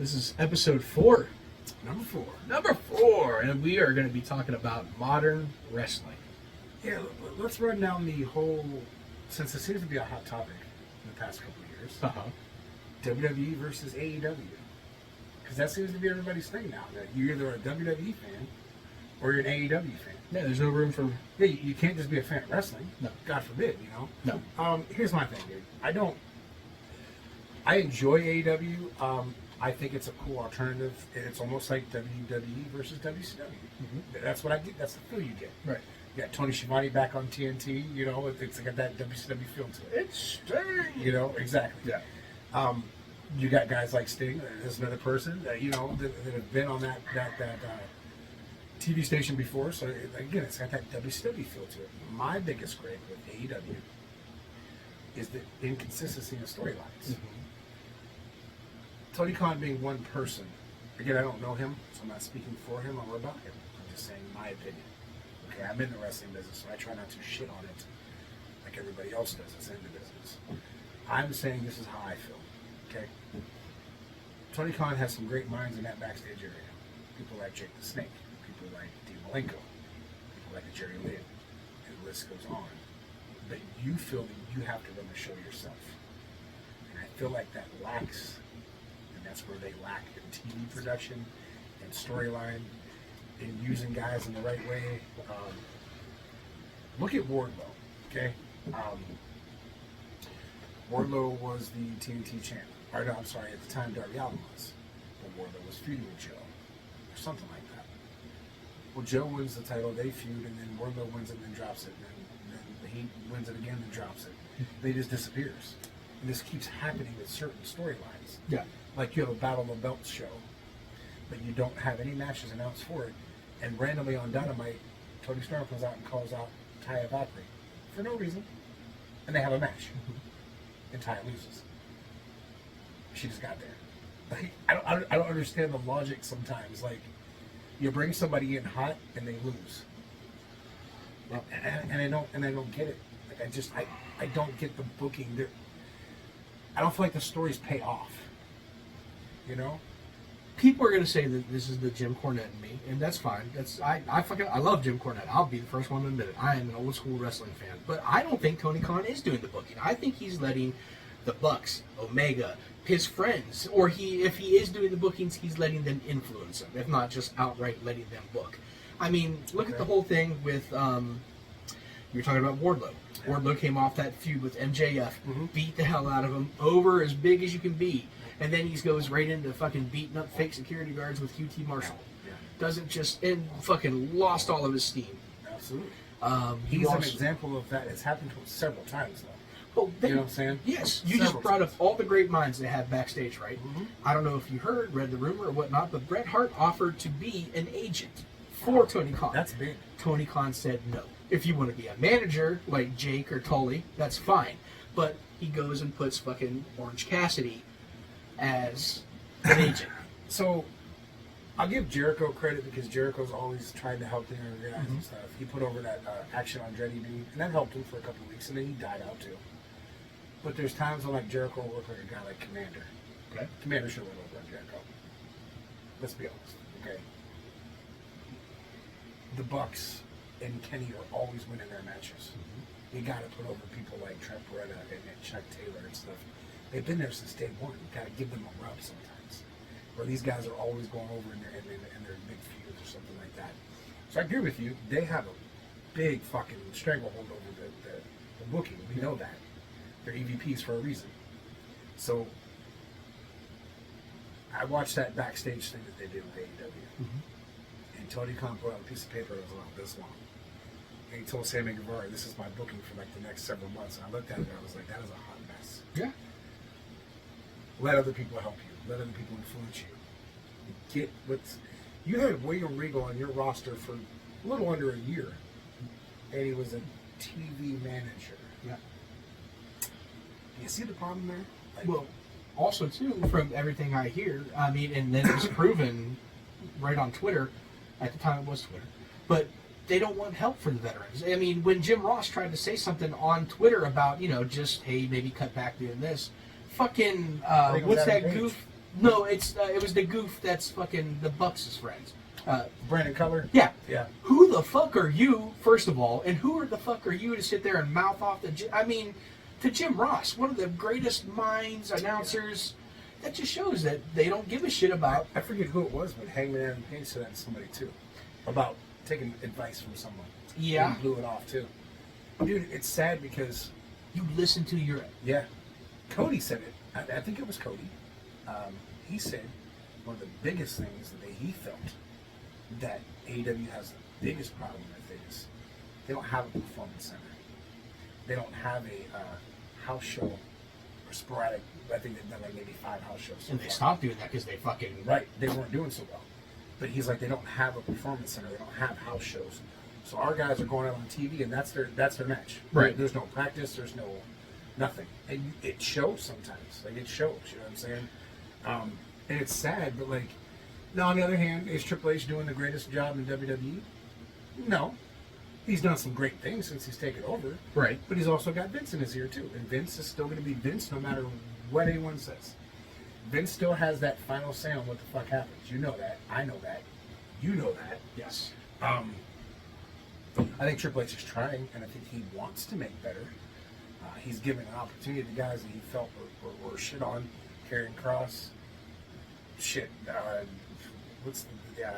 This is episode 4. Number 4. Number 4, and we are going to be talking about modern wrestling. Yeah, let's run down the whole, since it seems to be a hot topic in the past couple of years, WWE versus AEW. Because that seems to be everybody's thing now, that you're either a WWE fan or you're an AEW fan. Yeah, there's no room for... Yeah, you can't just be a fan of wrestling. No. God forbid, you know? No. Here's my thing, dude. I enjoy AEW. I think it's a cool alternative. It's almost like WWE versus WCW. Mm-hmm. That's what I get. That's the feel you get. Right. You got Tony Schiavone back on TNT. You know, it's got that WCW feel to it. It's Sting. You know, exactly. Yeah. You got guys like Sting. There's another person that that have been on that TV station before. So again, it's got that WCW feel to it. My biggest gripe with AEW is the inconsistency in the storylines. Mm-hmm. Tony Khan being one person, again, I don't know him, so I'm not speaking for him or about him. I'm just saying my opinion. Okay, I'm in the wrestling business, so I try not to shit on it like everybody else does that's in the business. I'm saying this is how I feel, okay? Tony Khan has some great minds in that backstage area. People like Jake the Snake, people like Dean Malenko, people like Jerry Lynn, and the list goes on. But you feel that you have to run the show yourself. And I feel like that lacks... That's where they lack in TV production and storyline and using guys in the right way. Look at Wardlow, okay? Wardlow was the TNT champ. Or no, I'm sorry, at the time Darby Allin was. But Wardlow was feuding with Joe, or something like that. Well, Joe wins the title, they feud, and then Wardlow wins it and then drops it. And then he wins it again and drops it. They just disappears. And this keeps happening with certain storylines. Yeah. Like you have a Battle of the Belts show, but you don't have any matches announced for it, and randomly on Dynamite, Tony Storm comes out and calls out Taya Valkyrie for no reason, and they have a match, and Taya loses. She just got there. Like I don't understand the logic sometimes. Like you bring somebody in hot and they lose, and I don't get it. Like I don't get the booking. I don't feel like the stories pay off. You know, people are going to say that this is the Jim Cornette in me, and that's fine. I love Jim Cornette. I'll be the first one to admit it. I am an old school wrestling fan, but I don't think Tony Khan is doing the booking. I think he's letting the Bucks, Omega, his friends, or if he is doing the bookings, he's letting them influence him, if not just outright letting them book. I mean, look at the whole thing with you're talking about Wardlow. Wardlow came off that feud with MJF, beat the hell out of him, over as big as you can be. And then he goes right into fucking beating up fake security guards with QT Marshall. Yeah. Doesn't just... And fucking lost all of his steam. Absolutely. He's an example of that. It's happened to him several times, though. Well, you know what I'm saying? Yes. You just brought up all the great minds they have backstage, right? Mm-hmm. I don't know if you heard, read the rumor or whatnot, but Bret Hart offered to be an agent for Tony Khan. That's big. Tony Khan said no. If you want to be a manager, like Jake or Tully, that's fine. But he goes and puts fucking Orange Cassidy as an agent. So I'll give Jericho credit because Jericho's always tried to help the younger guys and stuff. He put over that Action Andretti dude, and that helped him for a couple of weeks, and then he died out too. But there's times when like Jericho will look like a guy like Commander. Okay. Commander should have went over on Jericho. Let's be honest, okay? The Bucks and Kenny are always winning their matches. You got to put over people like Trent Beretta and Chuck Taylor and stuff. They've been there since day one. You got to give them a rub sometimes. Where these guys are always going over in their big feuds or something like that. So I agree with you. They have a big fucking stranglehold over the booking. We know that. They're EVPs for a reason. So I watched that backstage thing that they did with AEW. And Tony Khan put out a piece of paper that was about this long. And he told Sammy Guevara, this is my booking for like the next several months. And I looked at it and I was like, that is a hot mess. Yeah. Let other people help you. Let other people influence you. You had William Regal on your roster for a little under a year, and he was a TV manager. Yeah. Do you see the problem there? Like, well, also too, from everything I hear, I mean, and then it was proven right on Twitter. At the time, it was Twitter, but they don't want help for the veterans. I mean, when Jim Ross tried to say something on Twitter about, just hey, maybe cut back doing this. Fucking what's that goof? No, it was the goof that's fucking the Bucks' friends. Brandon Cutler? Yeah. Yeah. Who the fuck are you, first of all, and who the fuck are you to sit there and mouth off to Jim Ross, one of the greatest minds, announcers. That just shows that they don't give a shit about. I forget who it was, but Hangman Page said that to somebody too, about taking advice from someone. Yeah. And blew it off too. Dude, it's sad because You listen to your. yeah, Cody said it. I think it was Cody. He said one of the biggest things that he felt that AEW has the biggest problem with is they don't have a performance center. They don't have a house show or sporadic. I think they've done like maybe 5 house shows. So And they far. stopped doing that because they fucking. Right, they weren't doing so well. But he's like, they don't have a performance center. They don't have house shows. So our guys are going out on TV, and that's their match. Right. There's no practice. There's no nothing. And it shows sometimes. Like it shows. You know what I'm saying? And it's sad, but like, now on the other hand, is Triple H doing the greatest job in WWE? No. He's done some great things since he's taken over. Right. But he's also got Vince in his ear too, and Vince is still going to be Vince no matter what anyone says. Vince still has that final say on what the fuck happens. You know that. I know that. You know that. Yes. I think Triple H is trying, and I think he wants to make better. He's giving an opportunity to guys that he felt were shit on. Karrion Kross. Shit. What's the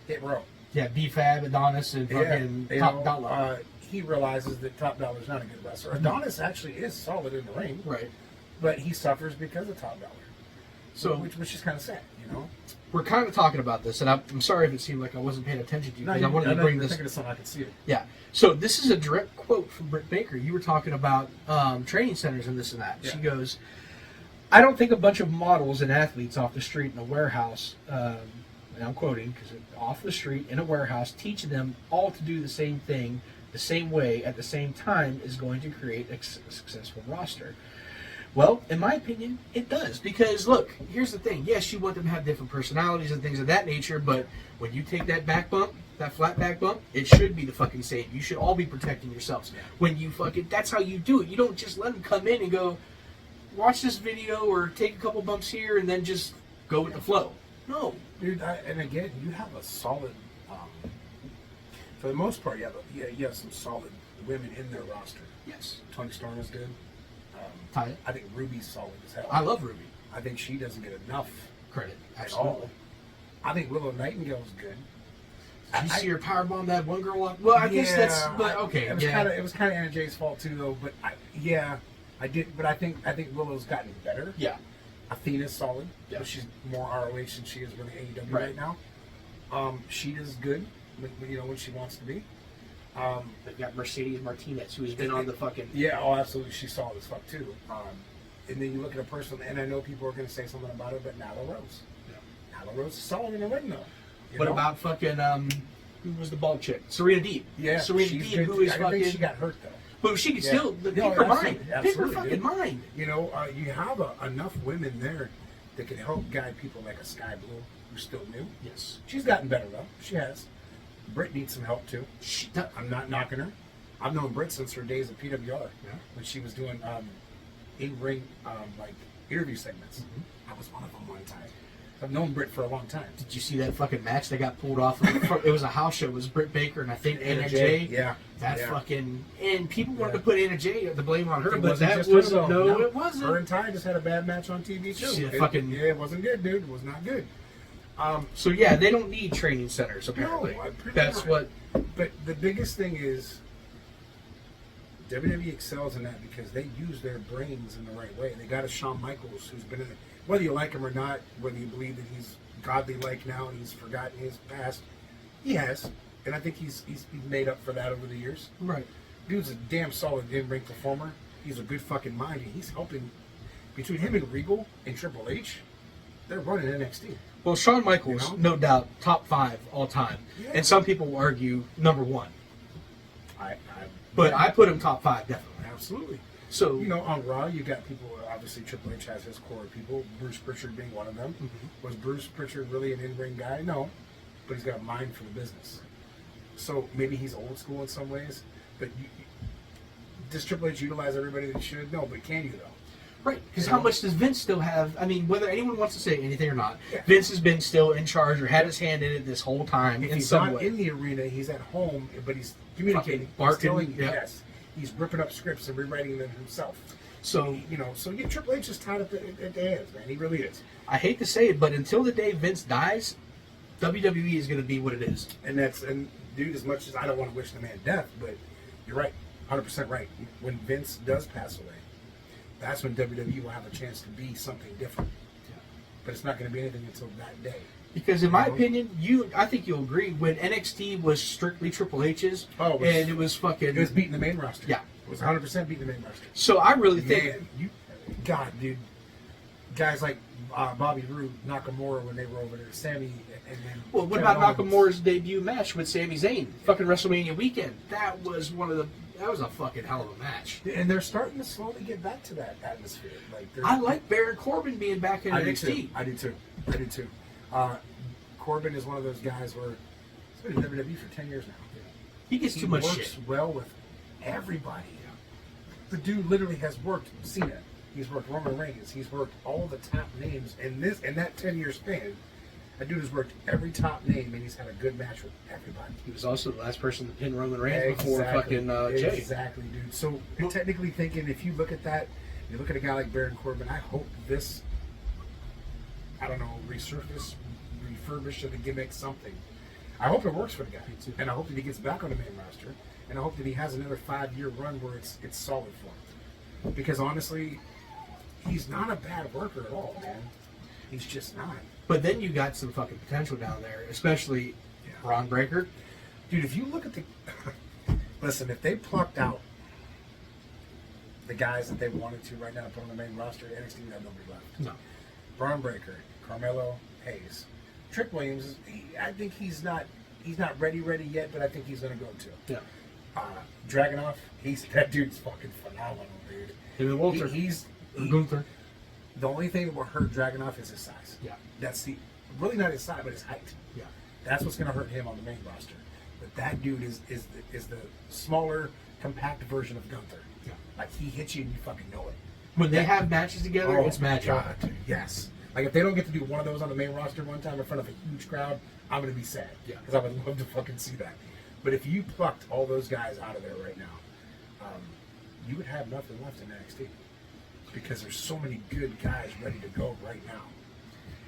Hit Row? Yeah, B-Fab, Adonis, and fucking Top Dollar. He realizes that Top Dollar's not a good wrestler. Adonis actually is solid in the ring. Right. But he suffers because of Top Dollar. So, which is kind of sad, you know? we're kind of talking about this, and I'm sorry if it seemed like I wasn't paying attention to you, because I wanted to bring this. Thinking of something I could see it. Yeah. So this is a direct quote from Britt Baker. You were talking about training centers and this and that. Yeah. She goes, I don't think a bunch of models and athletes off the street in a warehouse, and I'm quoting, because off the street in a warehouse, teaching them all to do the same thing the same way at the same time is going to create a successful roster. Well, in my opinion, it does. Because, look, here's the thing. Yes, you want them to have different personalities and things of that nature, but when you take that back bump, that flat back bump, it should be the fucking same. You should all be protecting yourselves. When you fucking, that's how you do it. You don't just let them come in and go, watch this video or take a couple bumps here and then just go with the flow. No. Dude, and again, you have a solid, for the most part, you have some solid women in their roster. Yes. Tony Storm is good. Taya. I think Ruby's solid as hell. I love Ruby. I think she doesn't get enough Credit. at Absolutely. all. I think Willow Nightingale's good. Did you see her powerbomb that one girl up? Well, I guess that's, but okay. It was kind of Anna Jay's fault too, though. But I did. But I think Willow's gotten better. Yeah. Athena's solid. Yeah. But she's more ROH than she is really AEW right now. She does good, when she wants to be. They've got Mercedes Martinez, who's been on the fucking... Yeah, absolutely. She's solid as fuck, too. And then you look at a person, and I know people are going to say something about her, but Nyla Rose. Yeah. Nyla Rose is solid in the ring, though. What about fucking, who was the bald chick? Serena Deeb. Yeah, Serena Deeb, who is I fucking... think she got hurt, though. But she could still... Pick her mind. Pick her fucking mind. You have enough women there that can help guide people like a Sky Blue, who's still new. Yes. She's gotten better, though. She has. Britt needs some help, too. I'm not knocking her. I've known Britt since her days at PWR, when she was doing in-ring interview segments. Mm-hmm. I was one of them one time. I've known Britt for a long time. Did you see that fucking match that got pulled off? It was a house show. It was Britt Baker and I think Anna Jay. Yeah. Fucking... And people wanted to put Anna Jay, the blame on her, but that just wasn't... her, No, it wasn't. Her and Ty just had a bad match on TV, too. Did you see that fucking... Yeah, it wasn't good, dude. It was not good. So yeah, they don't need training centers apparently. No, that's what. But the biggest thing is WWE excels in that because they use their brains in the right way. They got a Shawn Michaels who's been in it. Whether you like him or not, whether you believe that he's godly-like now and he's forgotten his past, he has, and I think he's made up for that over the years. Right. Dude's a damn solid in-ring performer. He's a good fucking mind, and he's helping. Between him and Regal and Triple H, they're running NXT. Well, Shawn Michaels, no doubt, top 5 all time, and some people will argue number 1. But I put him top 5 definitely. Absolutely. So on Raw, you got people. Obviously, Triple H has his core people. Bruce Pritchard being one of them. Mm-hmm. Was Bruce Pritchard really an in-ring guy? No, but he's got a mind for the business. So maybe he's old school in some ways. But does Triple H utilize everybody that he should? No, but can you though? Right, because You how know? much does Vince still have? I mean, whether anyone wants to say anything or not, Yeah. Vince has been still in charge or had his hand in it this whole time If in he's some not way. in the arena, he's at home, but he's communicating, Barking, he's telling, yeah. yes, he's ripping up scripts and rewriting them himself. So Yeah, Triple H is tied at the hands, man. He really is. I hate to say it, but until the day Vince dies, WWE is going to be what it is. And dude, as much as I don't want to wish the man death, but you're right, 100% right. When Vince does pass away, that's when WWE will have a chance to be something different. Yeah. But it's not going to be anything until that day. Because in my opinion, I think you'll agree, when NXT was strictly Triple H's, and it was fucking... It was beating the main roster. Yeah. It was 100% beating the main roster. So I really think... Man, God, dude. Guys like Bobby Roode, Nakamura, when they were over there, Sammy, and then... Well, what Kevin about Owens. Nakamura's debut match with Sami Zayn? Fucking WrestleMania weekend. That was that was a fucking hell of a match. And they're starting to slowly get back to that atmosphere. I like Baron Corbin being back in NXT. I do too. Corbin is one of those guys where he's been in WWE for 10 years now. He gets too much works shit. well with everybody. The dude literally has worked Cena. He's worked Roman Reigns. He's worked all the top names in that 10-year span. That dude has worked every top name, and he's had a good match with everybody. He was also the last person to pin Roman Reigns before fucking Jay. Exactly, dude. So technically thinking, if you look at that, you look at a guy like Baron Corbin, I hope this, I don't know, refurbish of the gimmick, something. I hope it works for the guy. And I hope that he gets back on the main roster. And I hope that he has another 5-year run where it's solid for him. Because honestly, he's not a bad worker at all, man. He's just not. But then you got some fucking potential down there, especially Braun Breaker. Dude, if you look at the... Listen, if they plucked out the guys that they wanted to right now to put on the main roster, NXT would have nobody left. No. Braun Breaker, Carmelo Hayes. Trick Williams, I think he's not ready yet, but I think he's going to go too. Yeah. Dragunov, that dude's fucking phenomenal, dude. Him and Walter. Gunther. The only thing that will hurt Dragunov is his size. Yeah. That's really not his size, but his height. Yeah. That's what's going to hurt him on the main roster. But that dude is the smaller, compact version of Gunther. Yeah. Like, he hits you and you fucking know it. When they have matches together, it's magic. God, dude, yes. Like, if they don't get to do one of those on the main roster one time in front of a huge crowd, I'm going to be sad. Yeah. Because I would love to fucking see that. But if you plucked all those guys out of there right now, you would have nothing left in NXT. Because there's so many good guys ready to go right now.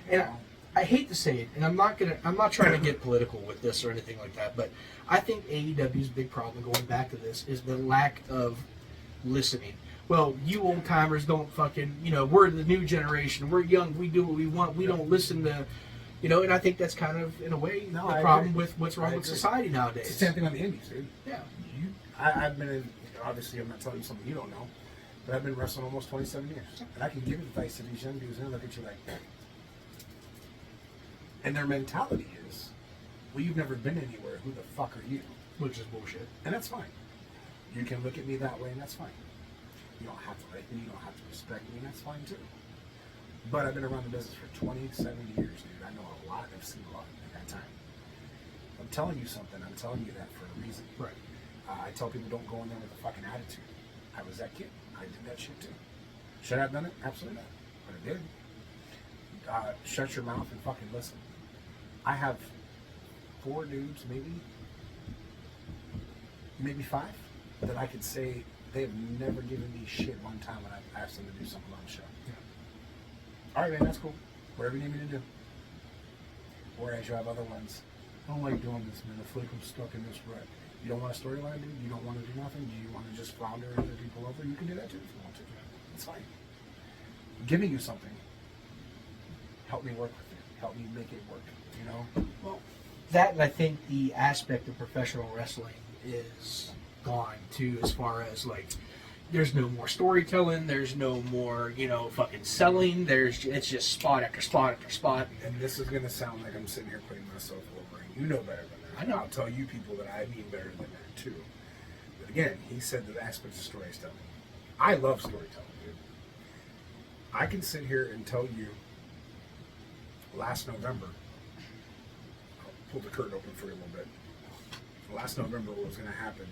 And I hate to say it, and I'm not trying to get political with this or anything like that, but I think AEW's big problem going back to this is the lack of listening. Well, you old timers don't fucking, we're the new generation, we're young, we do what we want, we don't listen to, and I think that's kind of, in a way, the problem with what's wrong with society nowadays. It's the same thing on the indies, dude. Yeah. I've been in, obviously I'm not telling you something you don't know, but I've been wrestling almost 27 years. And I can give advice to these young dudes and they look at you like, and their mentality is, well, you've never been anywhere, who the fuck are you? Which is bullshit. And that's fine. You can look at me that way and that's fine. You don't have to like me, you don't have to respect me, and that's fine too. But I've been around the business for 27 years, dude. I know a lot, I've seen a lot at that time. I'm telling you something, I'm telling you that for a reason. Right. I tell people don't go in there with a fucking attitude. I was that kid. I did that shit too. Should I have done it? Absolutely not. But I did. Shut your mouth and fucking listen. I have 4 dudes, maybe 5, that I could say they have never given me shit one time when I've asked them to do something on the show. Yeah. All right, man, that's cool. Whatever you need me to do. Whereas you have other ones, I don't like doing this, man. I feel like I'm stuck in this rut. You don't want a storyline, dude? You don't want to do nothing? Do you want to just flounder other people over? You can do that too if you want to. It's fine. Giving you something, help me work with it. Help me make it work, Well, that, and I think the aspect of professional wrestling is gone too, as far as like, there's no more storytelling, there's no more, fucking selling, it's just spot after spot after spot. And this is going to sound like I'm sitting here putting myself over, and you know better than that. I know. I'll tell you people that I mean better than that too. But again, he said the aspect of storytelling. I love storytelling, dude. I can sit here and tell you last November, I'll pull the curtain open for you a little bit. Last November, what was going to happen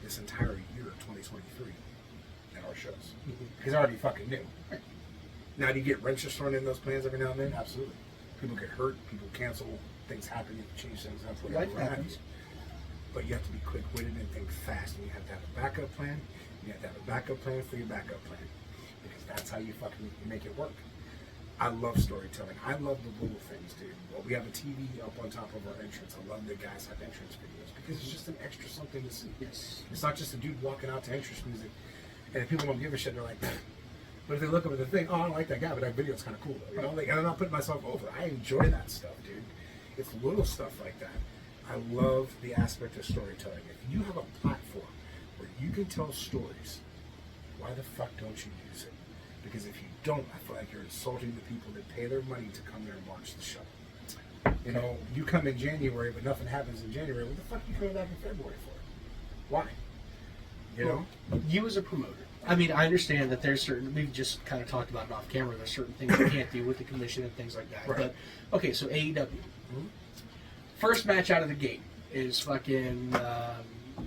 this entire year of 2023. at our shows because I already fucking knew. Now, do you get wrenches thrown in those plans every now and then? Absolutely. People get hurt, people cancel, things happen, you change things up, whatever happens. But you have to be quick-witted and think fast, and you have to have a backup plan. You have to have a backup plan for your backup plan, because that's how you fucking make it work. I love storytelling. I love the little things, dude. Well, we have a TV up on top of our entrance. I love that guys have entrance videos because it's just an extra something to see. Yes. It's not just a dude walking out to entrance music, and if people don't give a shit, they're like, but if they look up at the thing, oh, I don't like that guy, but that video's kind of cool, though. You know, like, I'm not putting myself over. I enjoy that stuff, dude. It's little stuff like that. I love the aspect of storytelling. If you have a platform where you can tell stories, why the fuck don't you use it? Because if you don't, I feel like you're insulting the people that pay their money to come there and watch the show. You know, you come in January, but nothing happens in January. What the fuck are you coming back in February for? Why? You know? You as a promoter. I mean, I understand that there's certain, we've just kind of talked about it off camera, there's certain things you can't do with the commission and things like that. Right. But, okay, so AEW. First match out of the gate is fucking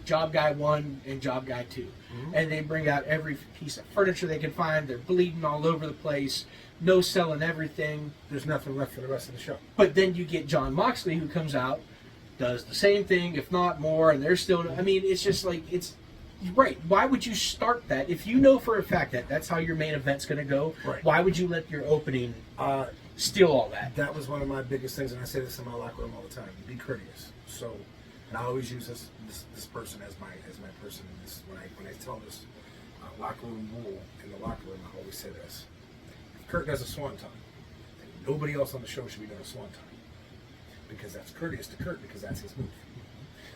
Job Guy 1 and Job Guy 2. And they bring out every piece of furniture they can find. They're bleeding all over the place. No selling everything. There's nothing left for the rest of the show. But then you get John Moxley who comes out, does the same thing, if not more, and they're still, I mean, it's just like, it's, right. Why would you start that? If you know for a fact that that's how your main event's going to go, right, why would you let your opening steal all that? That was one of my biggest things, and I say this in my locker room all the time. Be courteous. So, and I always use this person as my person. This when I tell this locker room rule in the locker room, I always say this: if Kurt does a swanton, then nobody else on the show should be doing a swanton, because that's courteous to Kurt, because that's his move.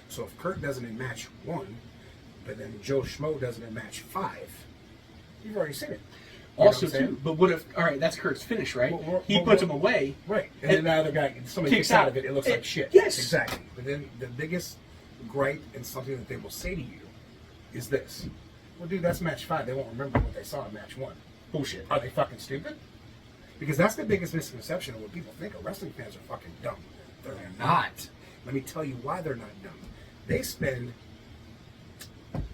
So if Kurt does it in match 1, but then Joe Schmo does it in match 5, you've already seen it. You also, too, but what if, all right, that's Kurt's finish, right? He puts him away. Right. And then the other guy, somebody kicks out of it, it looks like shit. Yes. Exactly. But then the biggest gripe and something that they will say to you is this: well, dude, that's match 5. They won't remember what they saw in match 1. Bullshit. Are they fucking stupid? Because that's the biggest misconception of what people think of. Wrestling fans are fucking dumb. They're not. Let me tell you why they're not dumb. They spend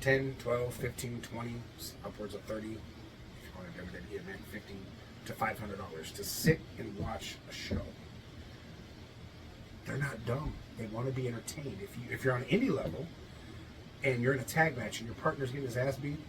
10, 12, 15, 20, upwards of 30, $50 to $500 to sit and watch a show. They're not dumb. They want to be entertained. If you're on an indie level and you're in a tag match and your partner's getting his ass beat,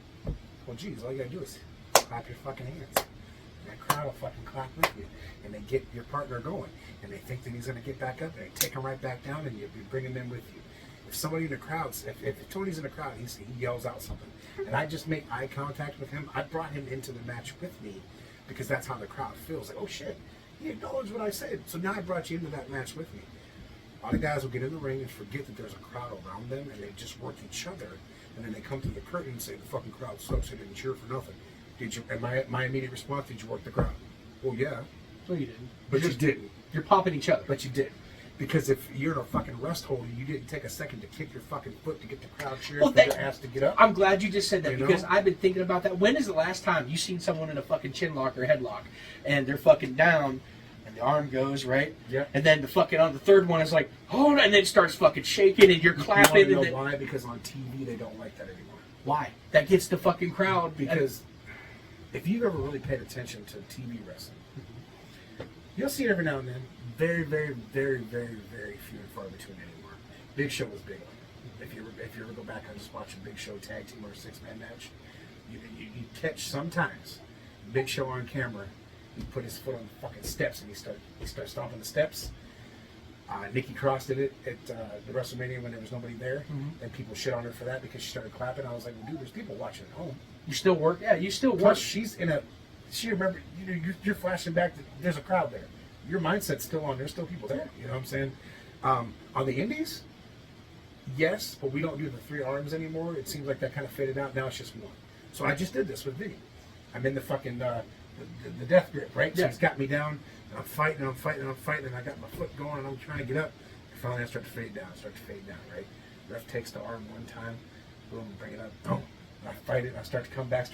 well, geez, all you gotta do is clap your fucking hands. And that crowd will fucking clap with you, and they get your partner going, and they think that he's gonna get back up, and they take him right back down, and you bring him in with you. If somebody in the crowd, if Tony's in the crowd, he yells out something, and I just make eye contact with him, I brought him into the match with me, because that's how the crowd feels. Like, oh shit, he acknowledged what I said, so now I brought you into that match with me. A lot of guys will get in the ring and forget that there's a crowd around them, and they just work each other, and then they come to the curtain and say, the fucking crowd sucks, I didn't cheer for nothing. Did you? And my immediate response, did you work the crowd? Well, yeah. No, you didn't. But you didn't. You're popping each other. But you did. Because if you're in a fucking rest hold and you didn't take a second to kick your fucking foot to get the crowd cheering for their ass to get up. I'm glad you just said that, You because know? I've been thinking about that. When is the last time you seen someone in a fucking chin lock or headlock and they're fucking down and the arm goes, right? Yeah. And then the fucking on the third one is like, oh, and then it starts fucking shaking and you're clapping. You and know why? Because on TV they don't like that anymore. Why? That gets the fucking crowd. Because if you've ever really paid attention to TV wrestling, you'll see it every now and then. Very, very, very, very, very few and far between anymore. Big Show was big. If you ever go back and just watch a Big Show tag team or a 6-man match, you catch sometimes Big Show on camera. He put his foot on the fucking steps and he starts stomping the steps. Nikki Cross did it at the WrestleMania when there was nobody there, and people shit on her for that because she started clapping. I was like, well, dude, there's people watching at home. You still work? Yeah, you still work. Plus, she remember, you're flashing back that there's a crowd there. Your mindset's still on. There's still people there. You know what I'm saying? On the indies, yes, but we don't do the 3 arms anymore. It seems like that kind of faded out. Now it's just 1. So I just did this with Vinny. I'm in the fucking the death grip, right? So he's got me down, and I'm fighting, and I got my foot going, and I'm trying to get up. And finally, I start to fade down, right? Ref takes the arm one time, boom, bring it up, boom. And I fight it, and I start to come back,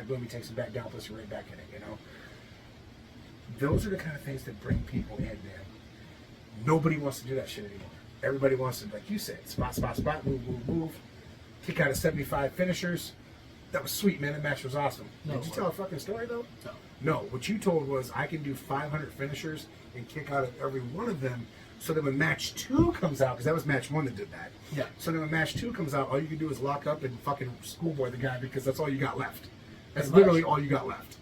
boom, he takes it back down, puts it right back in it, you know? Those are the kind of things that bring people in, man. Nobody wants to do that shit anymore. Everybody wants to, like you said, spot, move, kick out of 75 finishers, That was sweet, man. That match was awesome. No, Did you tell a fucking story, though? No. No. What you told was I can do 500 finishers and kick out of every one of them. So then when match 2 comes out, because that was match 1 that did that. Yeah. So then when match 2 comes out, all you can do is lock up and fucking schoolboy the guy because that's all you got left. That's Pretty literally much. all you got left.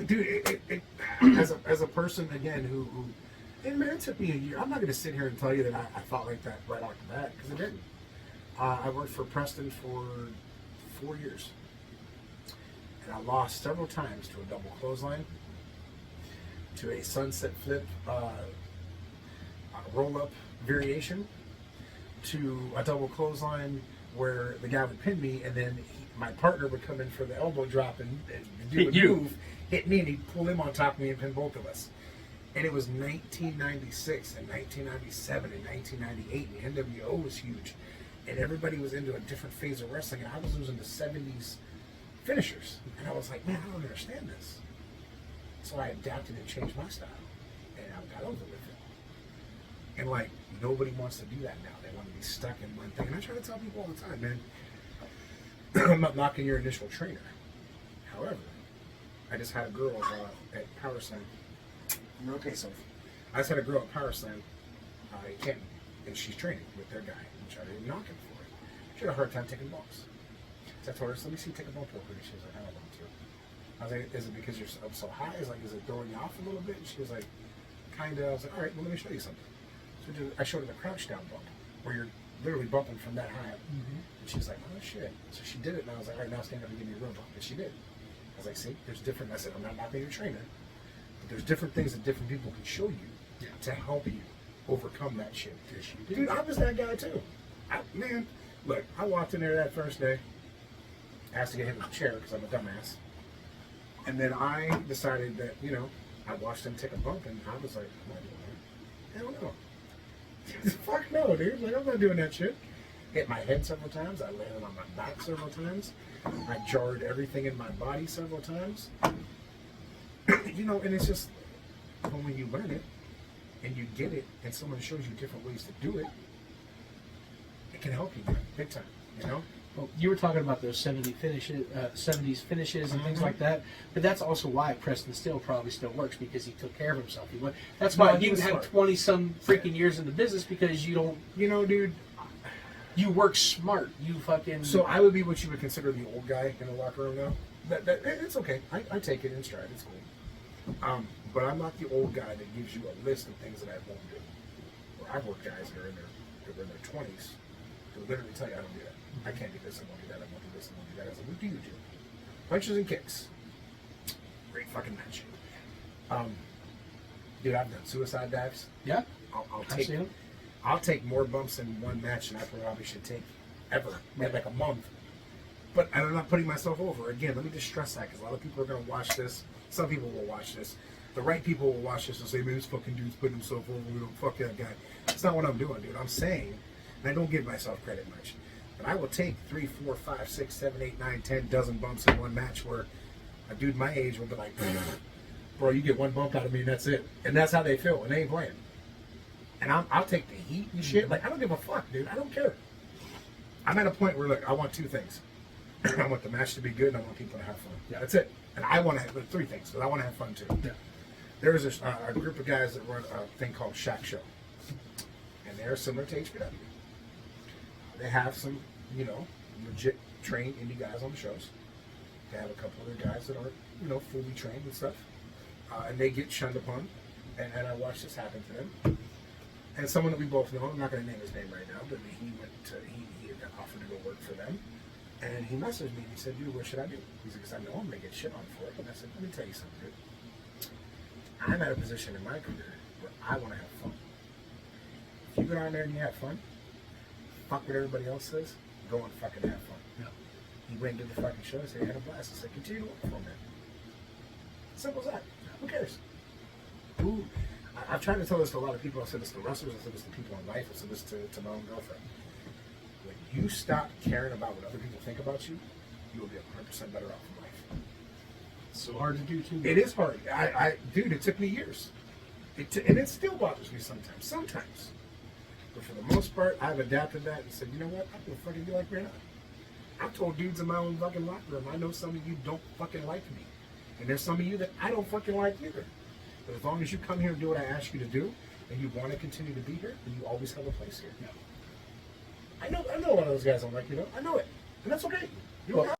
Dude, as a person, again, who and man, it took me a year. I'm not going to sit here and tell you that I thought like that right off the bat, because I didn't. I worked for Preston for 4 years. And I lost several times to a double clothesline, to a sunset flip roll-up variation, to a double clothesline where the guy would pin me, and then my partner would come in for the elbow drop and do a move, hit me, and he'd pull him on top of me and pin both of us. And it was 1996 and 1997 and 1998, and the NWO was huge. And everybody was into a different phase of wrestling, and I was losing the 70s finishers. And I was like, man, I don't understand this. So I adapted and changed my style. And I got over with it. And like, nobody wants to do that now. They want to be stuck in one thing. And I try to tell people all the time, man, I'm not knocking your initial trainer. However, I just had a girl at Power Slam. Okay, so I just had a girl at Power Slam in Canton, and she's training with their guy. Which I didn't knock him for it. She had a hard time taking bumps. So I told her, so let me see you take a bump real quick. And she was like, I don't want to. I was like, is it because you're up so high? Is it throwing you off a little bit? And she was like, kinda. I was like, all right, well, let me show you something. So I showed her the crouch down bump, where you're literally bumping from that high up. Mm-hmm. And she was like, oh shit. So she did it, and I was like, all right, now stand up and give me a real bump. And she did. I was like, see, there's different. I said, I'm not knocking your trainer, but there's different things that different people can show you to help you overcome that shit. Dude, I was that guy too. Man, look, I walked in there that first day, asked to get hit with a chair because I'm a dumbass. And then I decided that, I watched him take a bump, and I was like, am I doing that? Hell no. Fuck no, dude. Like, I'm not doing that shit. Hit my head several times. I landed on my back several times. I jarred everything in my body several times. And it's just, when you learn it, and you get it, and someone shows you different ways to do it, it can help you, man, big time, Well, you were talking about those 70s finishes and things like that, but that's also why Preston still probably still works, because he took care of himself. That's why you had 20-some freaking years in the business, because you don't, dude. You work smart. You fucking. So I would be what you would consider the old guy in the locker room now. It's okay. I take it in stride. It's cool. But I'm not the old guy that gives you a list of things that I won't do. Where I've worked guys that are in their 20s who literally tell you I don't do that. I can't do this. I won't do that. I won't do this. I won't do that. I was like, what do you do? Punches and kicks. Great fucking match. Dude, I've done suicide dives. Yeah. I'll take more bumps in one match than I probably should take ever in like a month. But I'm not putting myself over. Again, let me just stress that, because a lot of people are going to watch this. Some people will watch this. The right people will watch this and say, man, this fucking dude's putting himself over. We don't fuck that guy. That's not what I'm doing, dude. I'm saying, and I don't give myself credit much, but I will take 3, 4, 5, 6, 7, 8, 9, 10 dozen bumps in one match where a dude my age will be like, bro, you get one bump out of me and that's it. And that's how they feel, and they ain't playing. And I'll take the heat and shit. Like, I don't give a fuck, dude. I don't care. I'm at a point where, look, I want 2 things. I want the match to be good, and I want people to have fun. Yeah, that's it. And I want to have 3 things, because I want to have fun too. Yeah. There is a group of guys that run a thing called Shack Show, and they're similar to HPW. They have some, legit trained indie guys on the shows. They have a couple other guys that aren't, fully trained and stuff, and they get shunned upon. And I watched this happen to them. And someone that we both know, I'm not going to name his name right now, but he had offered to go work for them. And he messaged me and he said, dude, what should I do? He said, because I know I'm going to get shit on for it. And I said, let me tell you something, dude. I'm at a position in my career where I want to have fun. If you go down there and you have fun, fuck what everybody else says, go and fucking have fun. Yeah. He went and did the fucking show and said he had a blast. I said, continue to work for him, man. Simple as that. Who cares? I've tried to tell this to a lot of people. I said this to wrestlers. I said this to people in life. I said this to my own girlfriend. When you stop caring about what other people think about you, you will be 100% better off in life. It's so hard to do, too. It is hard. Dude, it took me years. And it still bothers me sometimes. But for the most part, I've adapted that and said, you know what? I'm going to fucking be like Brianna. I've told dudes in my own fucking locker room, I know some of you don't fucking like me. And there's some of you that I don't fucking like either. But as long as you come here and do what I ask you to do, and you want to continue to be here, then you always have a place here. Yeah. I know a lot of those guys don't like you, know. I know it. And that's okay. You don't Well, have